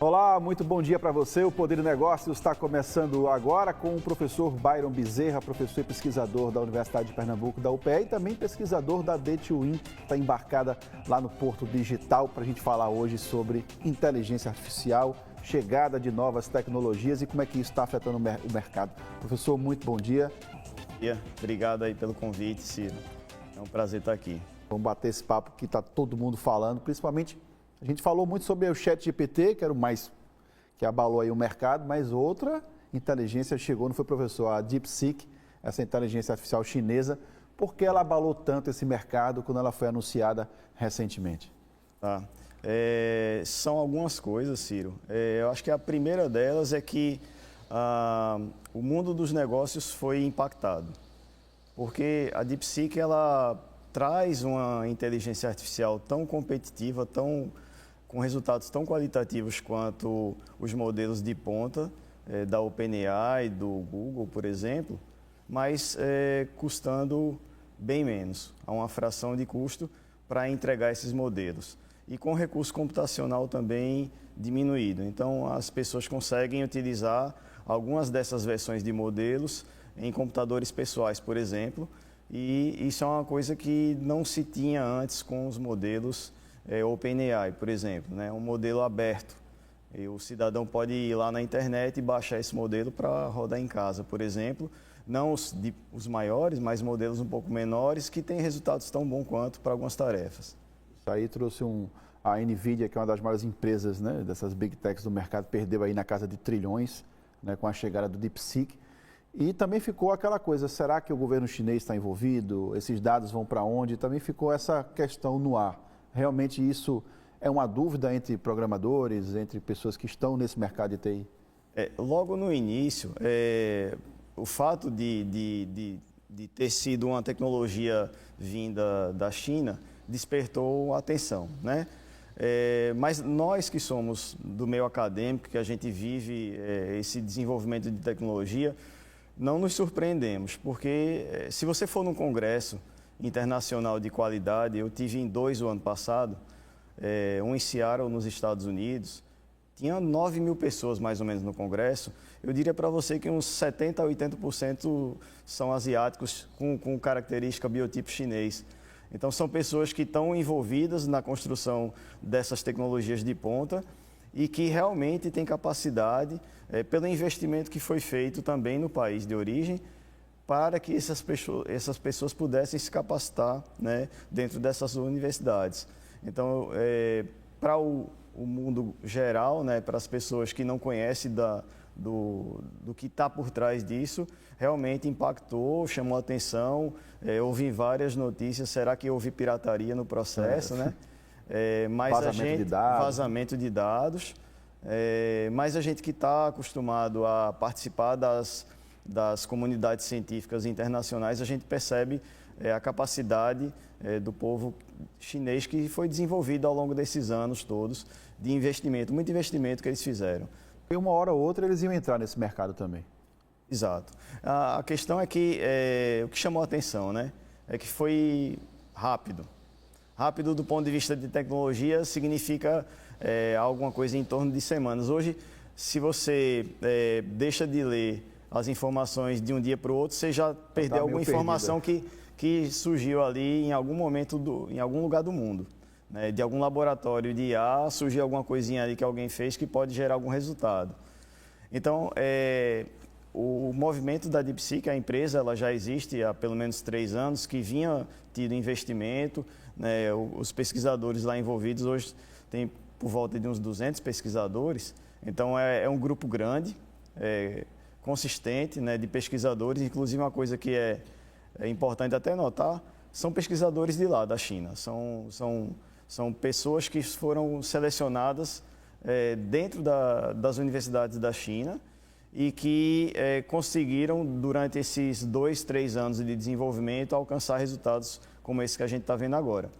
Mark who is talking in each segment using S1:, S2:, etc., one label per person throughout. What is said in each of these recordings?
S1: Olá, muito bom dia para você. O Poder do Negócio está começando agora com o professor Byron Bezerra, professor e pesquisador da Universidade de Pernambuco, da UPE, e também pesquisador da D2In, que está embarcada lá no Porto Digital, para a gente falar hoje sobre inteligência artificial, chegada de novas tecnologias e como é que isso está afetando o mercado. Professor, muito bom dia.
S2: Bom dia, obrigado aí pelo convite, Ciro. É um prazer estar aqui.
S1: Vamos bater esse papo que está todo mundo falando, principalmente. A gente falou muito sobre o ChatGPT, que era o mais que abalou aí o mercado, mas outra inteligência chegou, não foi, professor? A DeepSeek, essa inteligência artificial chinesa. Por que ela abalou tanto esse mercado quando ela foi anunciada recentemente?
S2: São algumas coisas, Ciro. Eu acho que a primeira delas é que o mundo dos negócios foi impactado, porque a DeepSeek ela traz uma inteligência artificial tão competitiva, com resultados tão qualitativos quanto os modelos de ponta da OpenAI, do Google, por exemplo, mas custando bem menos, a uma fração de custo para entregar esses modelos. E com recurso computacional também diminuído. Então, as pessoas conseguem utilizar algumas dessas versões de modelos em computadores pessoais, por exemplo, e isso é uma coisa que não se tinha antes com os modelos OpenAI, por exemplo, né? Um modelo aberto. E o cidadão pode ir lá na internet e baixar esse modelo para rodar em casa, por exemplo. Não os maiores, mas modelos um pouco menores que têm resultados tão bons quanto para algumas tarefas.
S1: Isso aí trouxe a NVIDIA, que é uma das maiores empresas, né, dessas big techs do mercado, perdeu aí na casa de trilhões, né, com a chegada do DeepSeek. E também ficou aquela coisa, será que o governo chinês está envolvido? Esses dados vão para onde? Também ficou essa questão no ar. Realmente isso é uma dúvida entre programadores, entre pessoas que estão nesse mercado de TI?
S2: Logo no início, o fato de ter sido uma tecnologia vinda da China despertou atenção, né? Mas nós que somos do meio acadêmico, que a gente vive esse desenvolvimento de tecnologia, não nos surpreendemos, porque se você for num congresso internacional de qualidade, eu tive em 2 o ano passado, um em Seattle, nos Estados Unidos, tinha 9 mil pessoas mais ou menos no congresso. Eu diria para você que uns 70% a 80% são asiáticos com característica biotipo chinês. Então são pessoas que estão envolvidas na construção dessas tecnologias de ponta e que realmente têm capacidade, pelo investimento que foi feito também no país de origem, para que essas pessoas pudessem se capacitar, né, dentro dessas universidades. Então, para o mundo geral, né, para as pessoas que não conhecem do que está por trás disso, realmente impactou, chamou a atenção. Houve várias notícias, será que houve pirataria no processo, né? Mas vazamento de dados. Mas a gente que está acostumado a participar das comunidades científicas internacionais, a gente percebe a capacidade do povo chinês que foi desenvolvido ao longo desses anos todos de investimento, muito investimento que eles fizeram.
S1: E uma hora ou outra eles iam entrar nesse mercado também.
S2: Exato. A questão é que o que chamou a atenção, né, é que foi rápido. Rápido do ponto de vista de tecnologia significa alguma coisa em torno de semanas. Hoje, se você deixa de ler as informações de um dia para o outro, você já perdeu alguma informação que surgiu ali em algum momento, em algum lugar do mundo. Né? De algum laboratório de IA, surgiu alguma coisinha ali que alguém fez que pode gerar algum resultado. Então, o movimento da DeepSeek, a empresa, ela já existe há pelo menos 3 anos, que vinha tido investimento, né? Os pesquisadores lá envolvidos hoje tem por volta de uns 200 pesquisadores, então é um grupo grande, consistente, né, de pesquisadores. Inclusive, uma coisa que é importante até notar, são pesquisadores de lá, da China, são pessoas que foram selecionadas dentro das universidades da China e que conseguiram, durante esses 2, 3 anos de desenvolvimento, alcançar resultados como esse que a gente está vendo agora.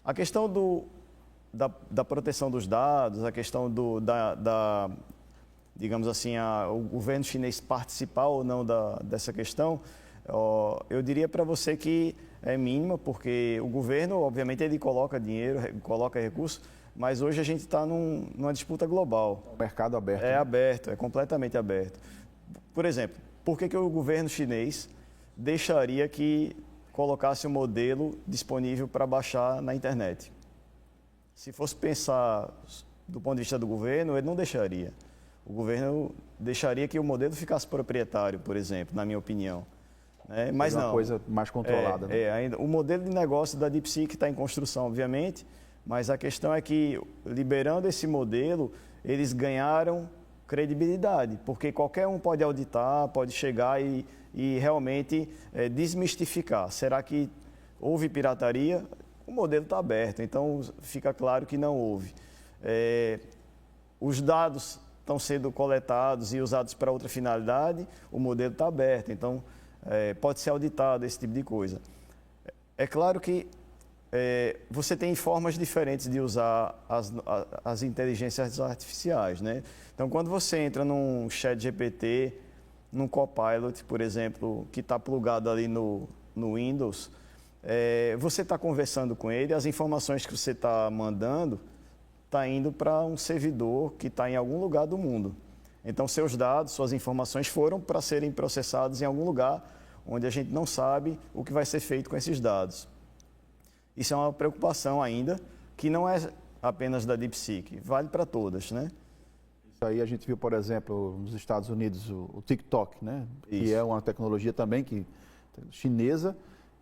S2: A questão da proteção dos dados, a questão digamos assim, o governo chinês participar ou não dessa questão, Eu diria para você que é mínima, porque o governo, obviamente, ele coloca dinheiro, coloca recursos, mas hoje a gente está numa disputa global.
S1: O mercado aberto.
S2: É aberto, é completamente aberto. Por exemplo, por que o governo chinês deixaria que colocasse um modelo disponível para baixar na internet? Se fosse pensar do ponto de vista do governo, ele não deixaria. O governo deixaria que o modelo ficasse proprietário, por exemplo, na minha opinião. Mas não.
S1: Uma coisa mais controlada. Né?
S2: Ainda, o modelo de negócio da DeepSeek está em construção, obviamente, mas a questão é que, liberando esse modelo, eles ganharam credibilidade, porque qualquer um pode auditar, pode chegar e realmente desmistificar. Será que houve pirataria? O modelo está aberto, então fica claro que não houve. Os dados estão sendo coletados e usados para outra finalidade, o modelo está aberto, então pode ser auditado, esse tipo de coisa. É claro que você tem formas diferentes de usar as inteligências artificiais, né? Então, quando você entra num ChatGPT, num Copilot, por exemplo, que está plugado ali no Windows, você está conversando com ele, as informações que você está mandando está indo para um servidor que está em algum lugar do mundo. Então, seus dados, suas informações foram para serem processados em algum lugar onde a gente não sabe o que vai ser feito com esses dados. Isso é uma preocupação ainda, que não é apenas da DeepSeek, vale para todas, né?
S1: Isso aí a gente viu, por exemplo, nos Estados Unidos, o TikTok, né?
S2: Isso.
S1: Que é uma tecnologia também chinesa,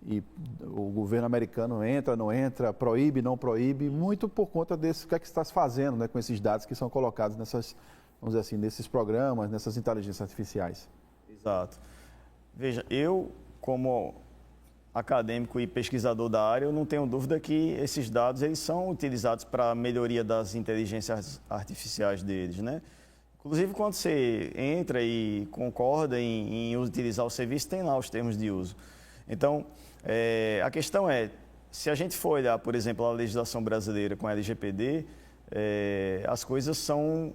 S1: e o governo americano entra, não entra, proíbe, não proíbe, muito por conta desse, o que é que está se fazendo, né, com esses dados que são colocados nessas, vamos dizer assim, nesses programas, nessas inteligências artificiais.
S2: Exato. Veja, eu, como acadêmico e pesquisador da área, eu não tenho dúvida que esses dados eles são utilizados para a melhoria das inteligências artificiais deles, né? Inclusive, quando você entra e concorda em utilizar o serviço, tem lá os termos de uso. Então, a questão é, se a gente for olhar, por exemplo, a legislação brasileira com a LGPD, as coisas são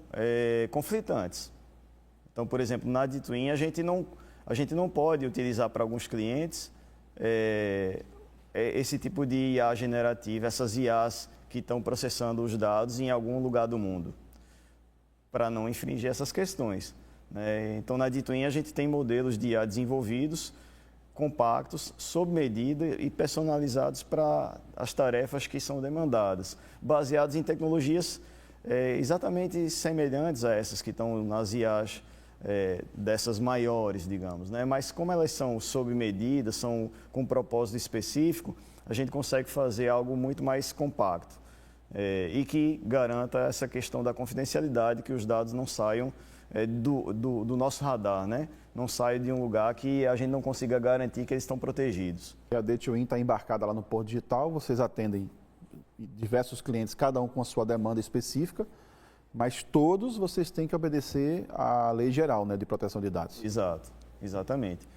S2: conflitantes. Então, por exemplo, na DeepTwin, a gente não pode utilizar para alguns clientes esse tipo de IA generativa, essas IAs que estão processando os dados em algum lugar do mundo, para não infringir essas questões, né? Então, na DeepTwin, a gente tem modelos de IA desenvolvidos, compactos, sob medida e personalizados para as tarefas que são demandadas, baseados em tecnologias exatamente semelhantes a essas que estão nas IAs dessas maiores, digamos, né? Mas como elas são sob medida, são com um propósito específico, a gente consegue fazer algo muito mais compacto e que garanta essa questão da confidencialidade, que os dados não saiam do nosso radar, né? Não saiam de um lugar que a gente não consiga garantir que eles estão protegidos.
S1: A DeepTwin está embarcada lá no Porto Digital, vocês atendem diversos clientes, cada um com a sua demanda específica, mas todos vocês têm que obedecer à lei geral, né, de proteção de dados.
S2: Exato, exatamente.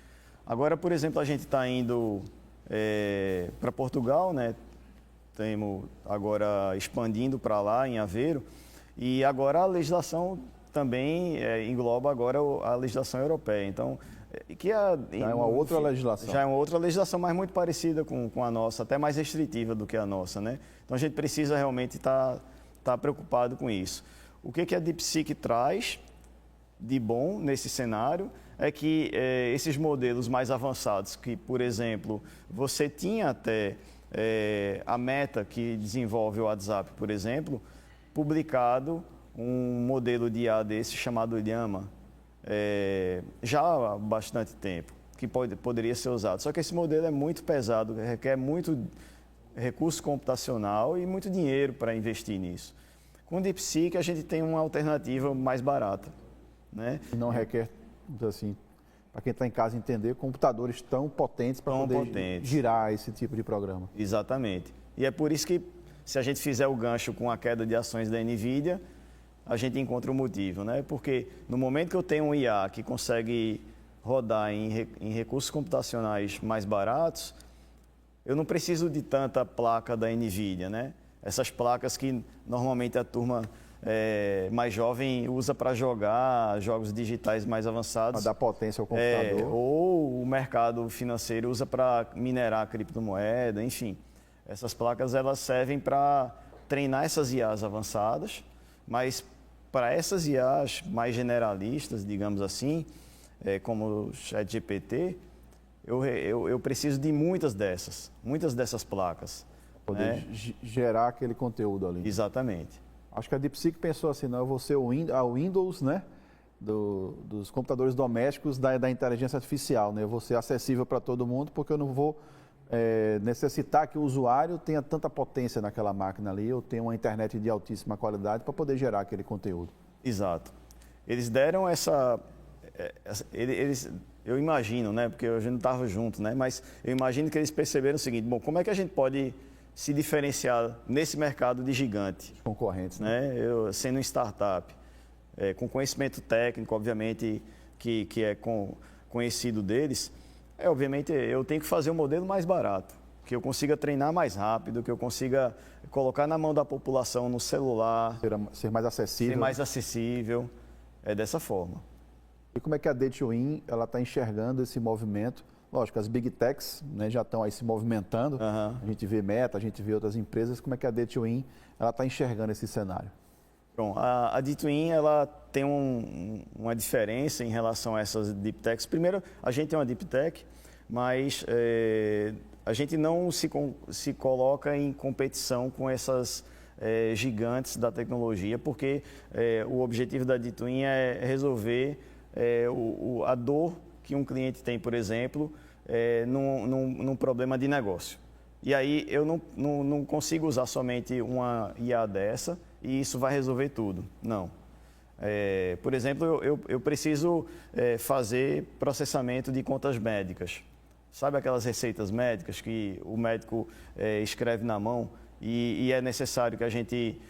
S2: Agora, por exemplo, a gente está indo para Portugal, né? Estamos agora expandindo para lá, em Aveiro, e agora a legislação também engloba agora a legislação europeia. Então,
S1: já é uma outra legislação.
S2: Já é uma outra legislação, mas muito parecida com a nossa, até mais restritiva do que a nossa, né? Então, a gente precisa realmente estar preocupado com isso. O que a DeepSeek traz de bom nesse cenário é que esses modelos mais avançados, que, por exemplo, você tinha até a Meta, que desenvolve o WhatsApp, por exemplo, publicado um modelo de IA desse chamado Llama, já há bastante tempo, que poderia ser usado. Só que esse modelo é muito pesado, requer muito recurso computacional e muito dinheiro para investir nisso. Com o DeepSeek, a gente tem uma alternativa mais barata, né?
S1: E não requer, assim, para quem está em casa entender, computadores tão potentes para poder girar esse tipo de programa.
S2: Exatamente. E é por isso que, se a gente fizer o gancho com a queda de ações da NVIDIA, a gente encontra o motivo, né? Porque no momento que eu tenho um IA que consegue rodar em recursos computacionais mais baratos, eu não preciso de tanta placa da NVIDIA, né? Essas placas que normalmente a turma mais jovem usa para jogar jogos digitais mais avançados.
S1: Para dar potência ao computador.
S2: Ou o mercado financeiro usa para minerar criptomoeda, enfim. Essas placas elas servem para treinar essas IAs avançadas, mas para essas IAs mais generalistas, digamos assim, como o ChatGPT, eu preciso de muitas dessas placas.
S1: Poder gerar aquele conteúdo ali.
S2: Exatamente.
S1: Acho que a DeepSeek pensou assim, não, eu vou ser a Windows, né, dos computadores domésticos da inteligência artificial, né? Eu vou ser acessível para todo mundo porque eu não vou necessitar que o usuário tenha tanta potência naquela máquina ali, eu tenho uma internet de altíssima qualidade para poder gerar aquele conteúdo.
S2: Exato. Eles deram eu imagino, né, porque a gente não estava junto, né, mas eu imagino que eles perceberam o seguinte, bom, como é que a gente pode se diferenciar nesse mercado de gigante?
S1: Concorrentes, né?
S2: Eu, sendo um startup, com conhecimento técnico, obviamente, que é conhecido deles, obviamente eu tenho que fazer um modelo mais barato, que eu consiga treinar mais rápido, que eu consiga colocar na mão da população no celular.
S1: Ser mais acessível.
S2: Ser mais acessível, dessa forma.
S1: E como é que a D2In está enxergando esse movimento? Lógico, as Big Techs, né, já estão aí se movimentando, A gente vê Meta, a gente vê outras empresas, como é que a D2In está enxergando esse cenário?
S2: Bom, a D2In ela tem uma diferença em relação a essas Deep Techs. Primeiro, a gente é uma Deep Tech, mas a gente não se coloca em competição com essas gigantes da tecnologia, porque o objetivo da D2In é resolver a dor que um cliente tem, por exemplo, num problema de negócio. E aí eu não consigo usar somente uma IA dessa e isso vai resolver tudo. Não. Por exemplo, eu preciso fazer processamento de contas médicas. Sabe aquelas receitas médicas que o médico escreve na mão e é necessário que a gente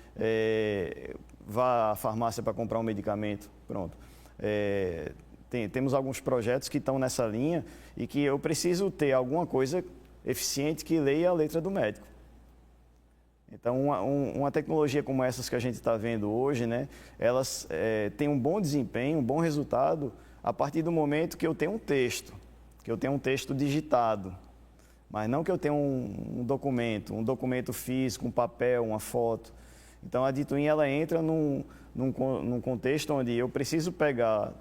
S2: vá à farmácia para comprar um medicamento? Pronto. Temos alguns projetos que estão nessa linha e que eu preciso ter alguma coisa eficiente que leia a letra do médico. Então, uma tecnologia como essas que a gente está vendo hoje, né, elas têm um bom desempenho, um bom resultado a partir do momento que eu tenho um texto digitado, mas não que eu tenha um documento físico, um papel, uma foto. Então, a D2In ela entra num contexto onde eu preciso pegar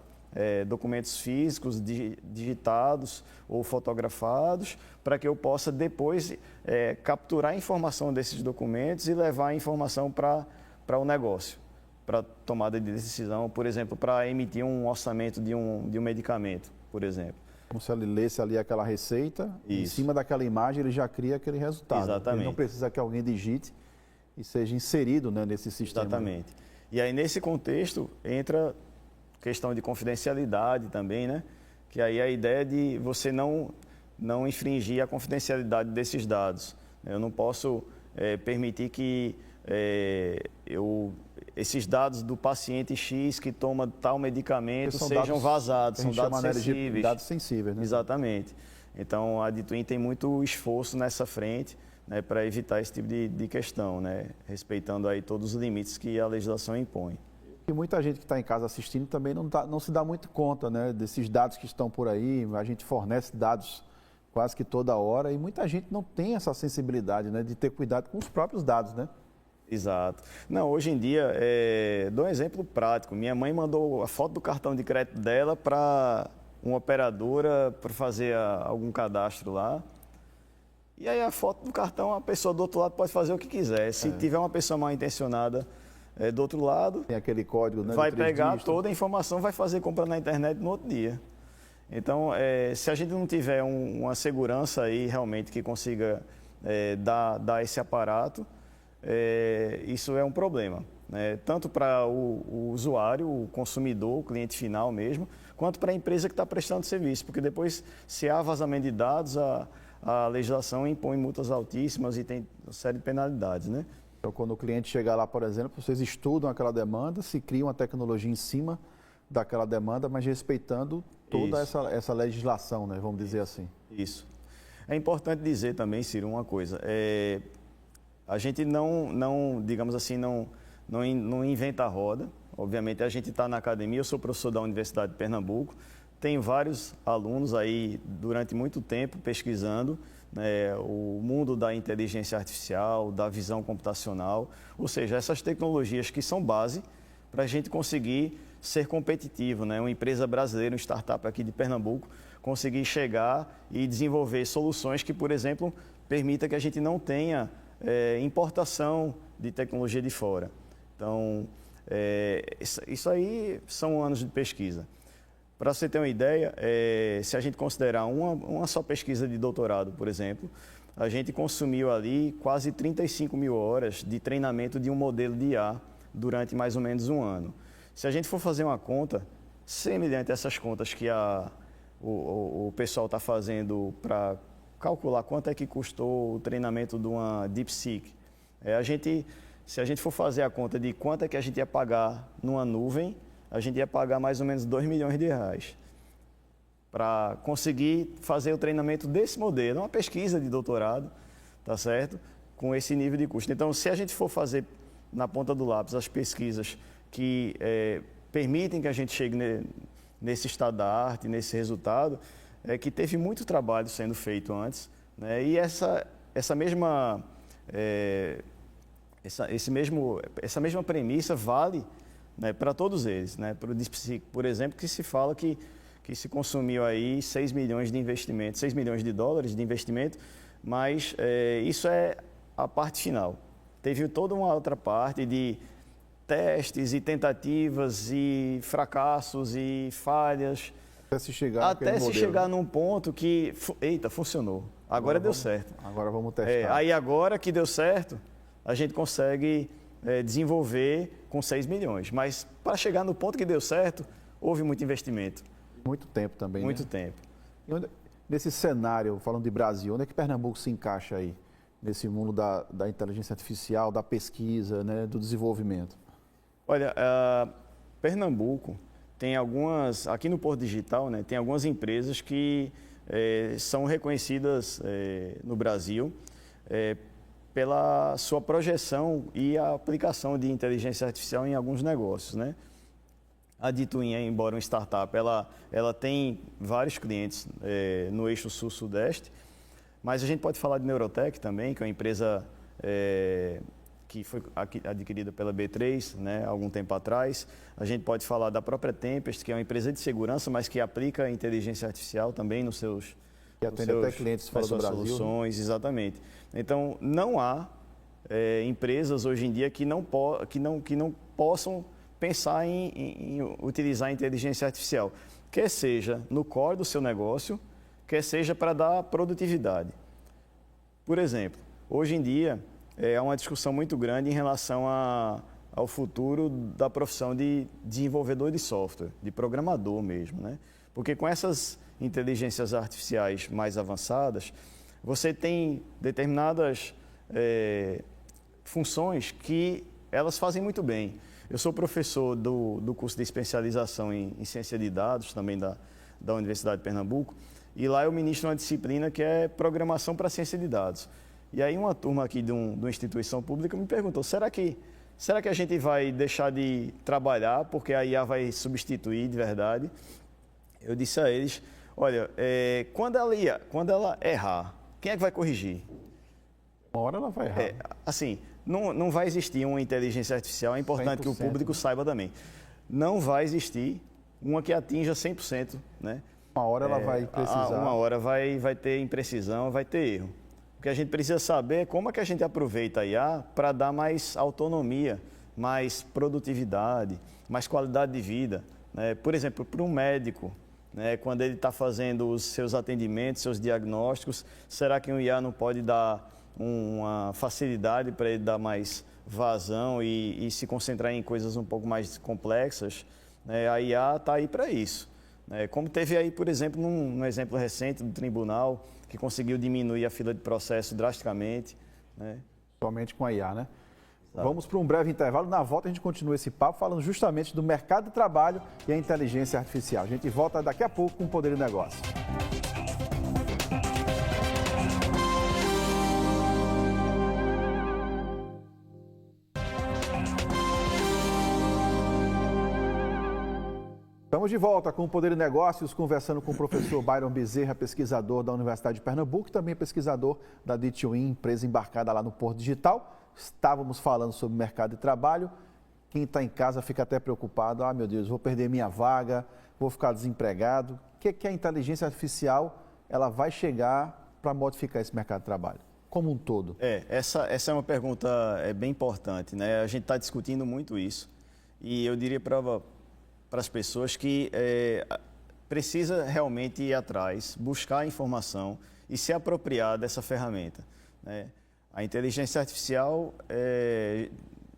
S2: documentos físicos digitados ou fotografados para que eu possa depois capturar a informação desses documentos e levar a informação para o negócio, para tomada de decisão, por exemplo, para emitir um orçamento de um medicamento, por exemplo.
S1: Como se ele lesse ali aquela receita,
S2: Isso.
S1: Em cima daquela imagem ele já cria aquele resultado.
S2: Exatamente.
S1: Ele não precisa que alguém digite e seja inserido, né, nesse sistema.
S2: Exatamente. E aí, nesse contexto, entra questão de confidencialidade também, né? Que aí é a ideia de você não infringir a confidencialidade desses dados. Eu não posso permitir que esses dados do paciente X que toma tal medicamento sejam vazados, são dados sensíveis.
S1: Dados sensíveis, né?
S2: Exatamente. Então, a D2In tem muito esforço nessa frente, né, para evitar esse tipo de questão, né? Respeitando aí todos os limites que a legislação impõe.
S1: E muita gente que está em casa assistindo também não se dá muito conta, né, desses dados que estão por aí. A gente fornece dados quase que toda hora e muita gente não tem essa sensibilidade, né, de ter cuidado com os próprios dados, né?
S2: Exato. Não, hoje em dia, dou um exemplo prático. Minha mãe mandou a foto do cartão de crédito dela para uma operadora para fazer algum cadastro lá. E aí a foto do cartão, a pessoa do outro lado pode fazer o que quiser. Se tiver uma pessoa mal intencionada do outro lado,
S1: tem aquele código, né,
S2: vai pegar toda a informação, vai fazer compra na internet no outro dia. Então, se a gente não tiver uma segurança aí realmente que consiga dar esse aparato, isso é um problema, né? Tanto para o usuário, o consumidor, o cliente final mesmo, quanto para a empresa que está prestando serviço, porque depois, se há vazamento de dados, a legislação impõe multas altíssimas e tem uma série de penalidades, né?
S1: Então, quando o cliente chegar lá, por exemplo, vocês estudam aquela demanda, se cria uma tecnologia em cima daquela demanda, mas respeitando toda essa legislação, né? Vamos dizer assim.
S2: Isso. É importante dizer também, Ciro, uma coisa. A gente não digamos assim, não não inventa a roda. Obviamente, a gente está na academia, eu sou professor da Universidade de Pernambuco, tenho vários alunos aí durante muito tempo pesquisando, né, o mundo da inteligência artificial, da visão computacional, ou seja, essas tecnologias que são base para a gente conseguir ser competitivo, né? Uma empresa brasileira, uma startup aqui de Pernambuco, conseguir chegar e desenvolver soluções que, por exemplo, permita que a gente não tenha importação de tecnologia de fora. Então, isso aí são anos de pesquisa. Para você ter uma ideia, se a gente considerar uma só pesquisa de doutorado, por exemplo, a gente consumiu ali quase 35 mil horas de treinamento de um modelo de IA durante mais ou menos um ano. Se a gente for fazer uma conta, semelhante a essas contas que o pessoal está fazendo para calcular quanto é que custou o treinamento de uma DeepSeek, se a gente for fazer a conta de quanto é que a gente ia pagar numa nuvem, a gente ia pagar mais ou menos R$2 milhões para conseguir fazer o treinamento desse modelo, uma pesquisa de doutorado, tá certo? Com esse nível de custo. Então, se a gente for fazer na ponta do lápis as pesquisas que permitem que a gente chegue nesse estado da arte, nesse resultado, que teve muito trabalho sendo feito antes, né? E essa mesma premissa vale, né, para todos eles, né? Para o DeepSeek, por exemplo, que se fala que se consumiu aí 6 milhões de investimento, 6 milhões de dólares de investimento, mas isso é a parte final. Teve toda uma outra parte de testes e tentativas e fracassos e falhas, até se chegar num ponto que, eita, funcionou, agora deu certo.
S1: Agora vamos testar.
S2: Aí agora que deu certo, a gente consegue desenvolver com 6 milhões. Mas para chegar no ponto que deu certo, houve muito investimento.
S1: Muito tempo também,
S2: Muito
S1: né?
S2: tempo.
S1: Nesse cenário, falando de Brasil, onde é que Pernambuco se encaixa aí? Nesse mundo da inteligência artificial, da pesquisa, né, do desenvolvimento?
S2: Olha, Pernambuco tem algumas, aqui no Porto Digital, né, tem algumas empresas que são reconhecidas no Brasil pela sua projeção e a aplicação de inteligência artificial em alguns negócios, né? A Dituin, embora uma startup, ela tem vários clientes no eixo sul-sudeste, mas a gente pode falar de Neurotech também, que é uma empresa que foi adquirida pela B3, né, há algum tempo atrás. A gente pode falar da própria Tempest, que é uma empresa de segurança, mas que aplica inteligência artificial também nos seus...
S1: Que atende até clientes fora do Brasil.
S2: Soluções, exatamente. Então, não há empresas hoje em dia que não possam pensar em utilizar a inteligência artificial, quer seja no core do seu negócio, quer seja para dar produtividade. Por exemplo, hoje em dia há uma discussão muito grande em relação ao futuro da profissão de desenvolvedor de software, de programador mesmo, né? Porque com essas inteligências artificiais mais avançadas, você tem determinadas funções que elas fazem muito bem. Eu sou professor do curso de especialização em ciência de dados, também da Universidade de Pernambuco, e lá eu ministro uma disciplina que é programação para ciência de dados. E aí uma turma aqui de uma instituição pública me perguntou, será que a gente vai deixar de trabalhar porque a IA vai substituir de verdade? Eu disse a eles, olha, quando ela errar, quem é que vai corrigir?
S1: Uma hora ela vai errar.
S2: Assim, não vai existir uma inteligência artificial, é importante que o público saiba também. Não vai existir uma que atinja 100%, né?
S1: Uma hora ela vai precisar.
S2: Uma hora vai ter imprecisão, vai ter erro. O que a gente precisa saber é como é que a gente aproveita a IA para dar mais autonomia, mais produtividade, mais qualidade de vida, né? Por exemplo, para um médico, né, quando ele está fazendo os seus atendimentos, seus diagnósticos, será que o IA não pode dar uma facilidade para ele dar mais vazão e se concentrar em coisas um pouco mais complexas? A IA está aí para isso. Como teve aí, por exemplo, num exemplo recente do tribunal, que conseguiu diminuir a fila de processo drasticamente, né?
S1: Somente com a IA, né? Vamos para um breve intervalo. Na volta a gente continua esse papo falando justamente do mercado de trabalho e a inteligência artificial. A gente volta daqui a pouco com o Poder do Negócio. Estamos de volta com o Poder e Negócios, conversando com o professor Byron Bezerra, pesquisador da Universidade de Pernambuco, e também pesquisador da D2In, empresa embarcada lá no Porto Digital. Estávamos falando sobre mercado de trabalho. Quem está em casa fica até preocupado. Ah, meu Deus, vou perder minha vaga, vou ficar desempregado. O que é que a inteligência artificial ela vai chegar para modificar esse mercado de trabalho, como um todo?
S2: Essa é uma pergunta bem importante, né? A gente está discutindo muito isso. E eu diria para as pessoas que precisa realmente ir atrás, buscar informação e se apropriar dessa ferramenta, né? A inteligência artificial,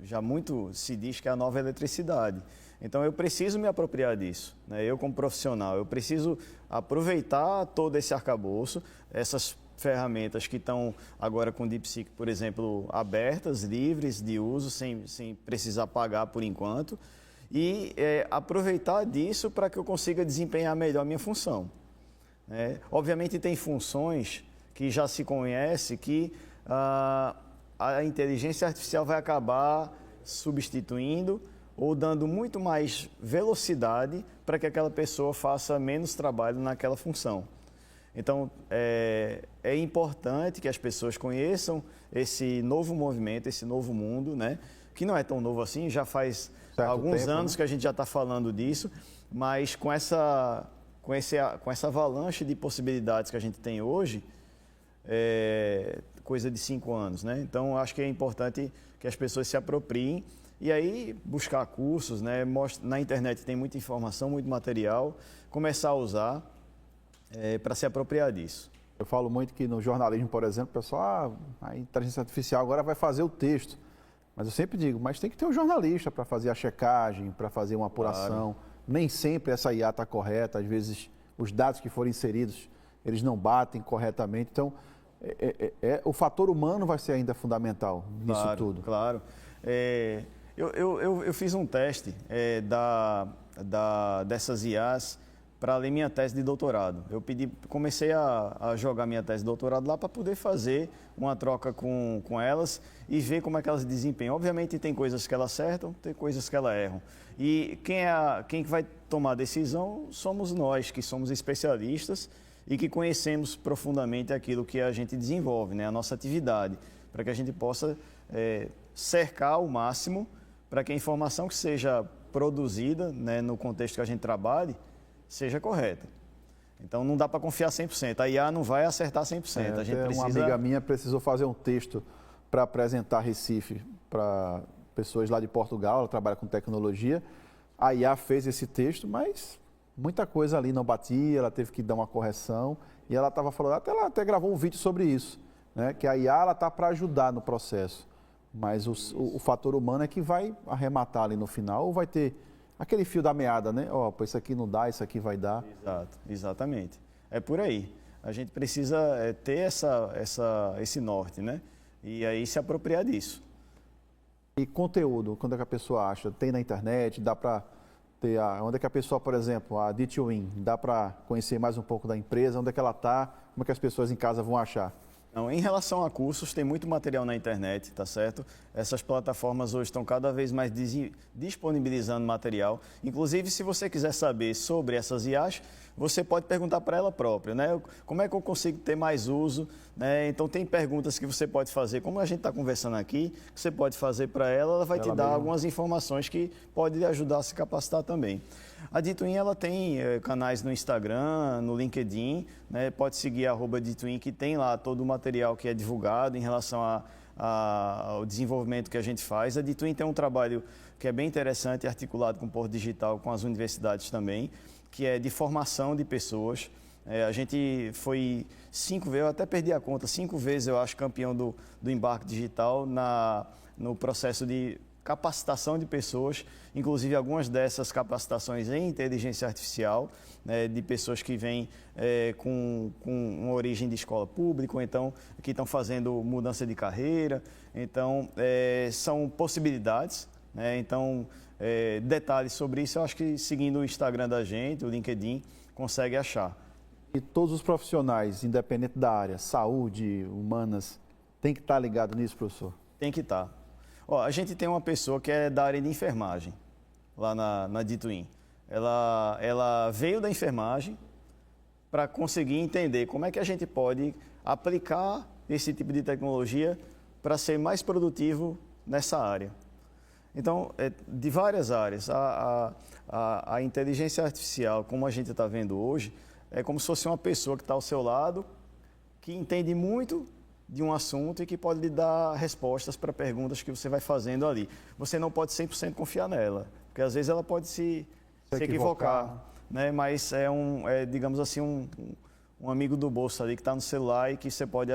S2: já muito se diz que é a nova eletricidade. Então, eu preciso me apropriar disso, né? Eu, como profissional, eu preciso aproveitar todo esse arcabouço, essas ferramentas que estão agora com o DeepSeek, por exemplo, abertas, livres de uso, sem precisar pagar por enquanto, e aproveitar disso para que eu consiga desempenhar melhor a minha função. Obviamente, tem funções que já se conhece que a inteligência artificial vai acabar substituindo ou dando muito mais velocidade para que aquela pessoa faça menos trabalho naquela função. Então, é importante que as pessoas conheçam esse novo movimento, esse novo mundo, né? Que não é tão novo assim, já faz alguns anos que a gente já está falando disso, mas com essa avalanche de possibilidades que a gente tem hoje, coisa de 5 anos, né? Então, acho que é importante que as pessoas se apropriem e aí buscar cursos, né? Na internet tem muita informação, muito material, começar a usar para se apropriar disso.
S1: Eu falo muito que no jornalismo, por exemplo, o pessoal, a inteligência artificial agora vai fazer o texto. Mas eu sempre digo, mas tem que ter um jornalista para fazer a checagem, para fazer uma apuração. Claro. Nem sempre essa IA está correta, às vezes os dados que forem inseridos, eles não batem corretamente. Então, o fator humano vai ser ainda fundamental nisso tudo.
S2: Claro. Eu fiz um teste dessas IAs para ler minha tese de doutorado. Comecei a jogar minha tese de doutorado lá para poder fazer uma troca com elas e ver como é que elas desempenham. Obviamente tem coisas que elas acertam, tem coisas que elas erram. E quem vai tomar a decisão somos nós, que somos especialistas e que conhecemos profundamente aquilo que a gente desenvolve, né? A nossa atividade, para que a gente possa cercar ao máximo para que a informação que seja produzida, né, no contexto que a gente trabalhe, seja correta. Então, não dá para confiar 100%. A IA não vai acertar 100%. A gente precisa... Uma
S1: amiga minha precisou fazer um texto para apresentar Recife para pessoas lá de Portugal, ela trabalha com tecnologia. A IA fez esse texto, mas muita coisa ali não batia, ela teve que dar uma correção. E ela estava falando, ela até gravou um vídeo sobre isso, né? Que a IA está para ajudar no processo. Mas o fator humano é que vai arrematar ali no final, ou vai ter aquele fio da meada, né? Isso aqui não dá, isso aqui vai dar.
S2: Exatamente. É por aí. A gente precisa ter esse norte, né? E aí se apropriar disso.
S1: E conteúdo, quando é que a pessoa acha? Tem na internet, dá para ter... Onde é que a pessoa, por exemplo, a D2In, dá para conhecer mais um pouco da empresa? Onde é que ela está? Como é que as pessoas em casa vão achar?
S2: Não, em relação a cursos, tem muito material na internet, tá certo? Essas plataformas hoje estão cada vez mais disponibilizando material. Inclusive, se você quiser saber sobre essas IAs, você pode perguntar para ela própria, né? Como é que eu consigo ter mais uso, né? Então, tem perguntas que você pode fazer, como a gente está conversando aqui, que você pode fazer para ela, ela vai te dar algumas informações que podem lhe ajudar a se capacitar também. A D2In, ela tem canais no Instagram, no LinkedIn, né? Pode seguir a @D2In, que tem lá todo o material que é divulgado em relação ao desenvolvimento que a gente faz. A D2In tem um trabalho que é bem interessante, articulado com o Porto Digital, com as universidades também, que é de formação de pessoas. A gente foi 5 vezes, eu até perdi a conta, 5 vezes eu acho campeão do embarque digital no processo de capacitação de pessoas, inclusive algumas dessas capacitações em inteligência artificial, né, de pessoas que vêm com uma origem de escola pública, ou então que estão fazendo mudança de carreira. Então, são possibilidades, né? Então, detalhes sobre isso, eu acho que seguindo o Instagram da gente, o LinkedIn, consegue achar.
S1: E todos os profissionais, independente da área, saúde, humanas, tem que estar ligado nisso, professor?
S2: Tem que estar. A gente tem uma pessoa que é da área de enfermagem, lá na D2In. ela veio da enfermagem para conseguir entender como é que a gente pode aplicar esse tipo de tecnologia para ser mais produtivo nessa área. Então, de várias áreas, a inteligência artificial, como a gente está vendo hoje, é como se fosse uma pessoa que está ao seu lado, que entende muito de um assunto e que pode lhe dar respostas para perguntas que você vai fazendo ali. Você não pode 100% confiar nela, porque às vezes ela pode se equivocar, né? Mas digamos assim, um amigo do bolso ali que está no celular e que você pode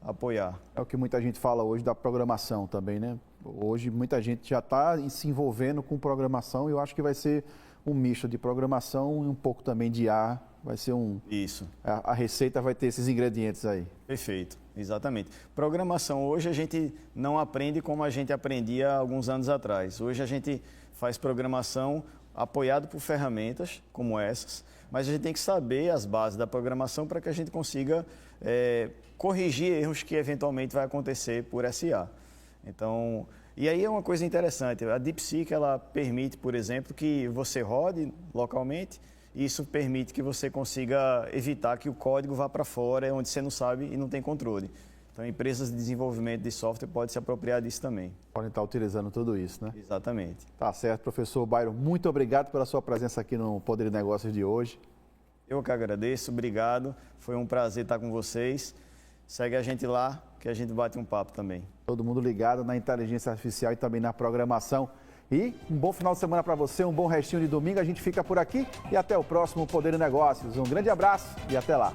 S2: apoiar.
S1: É o que muita gente fala hoje da programação também, né? Hoje muita gente já está se envolvendo com programação e eu acho que vai ser um misto de programação e um pouco também de IA. Vai ser
S2: Isso.
S1: A receita vai ter esses ingredientes aí.
S2: Perfeito, exatamente. Programação hoje a gente não aprende como a gente aprendia alguns anos atrás. Hoje a gente faz programação apoiado por ferramentas como essas, mas a gente tem que saber as bases da programação para que a gente consiga corrigir erros que eventualmente vai acontecer por SA. Então, e aí é uma coisa interessante, a DeepSeek ela permite, por exemplo, que você rode localmente, e isso permite que você consiga evitar que o código vá para fora, onde você não sabe e não tem controle. Então, empresas de desenvolvimento de software podem se apropriar disso também.
S1: Podem estar utilizando tudo isso, né?
S2: Exatamente.
S1: Tá certo, professor Byron. Muito obrigado pela sua presença aqui no Poder de Negócios de hoje.
S2: Eu que agradeço, obrigado. Foi um prazer estar com vocês. Segue a gente lá, que a gente bate um papo também.
S1: Todo mundo ligado na inteligência artificial e também na programação. E um bom final de semana para você, um bom restinho de domingo. A gente fica por aqui e até o próximo Poder de Negócios. Um grande abraço e até lá.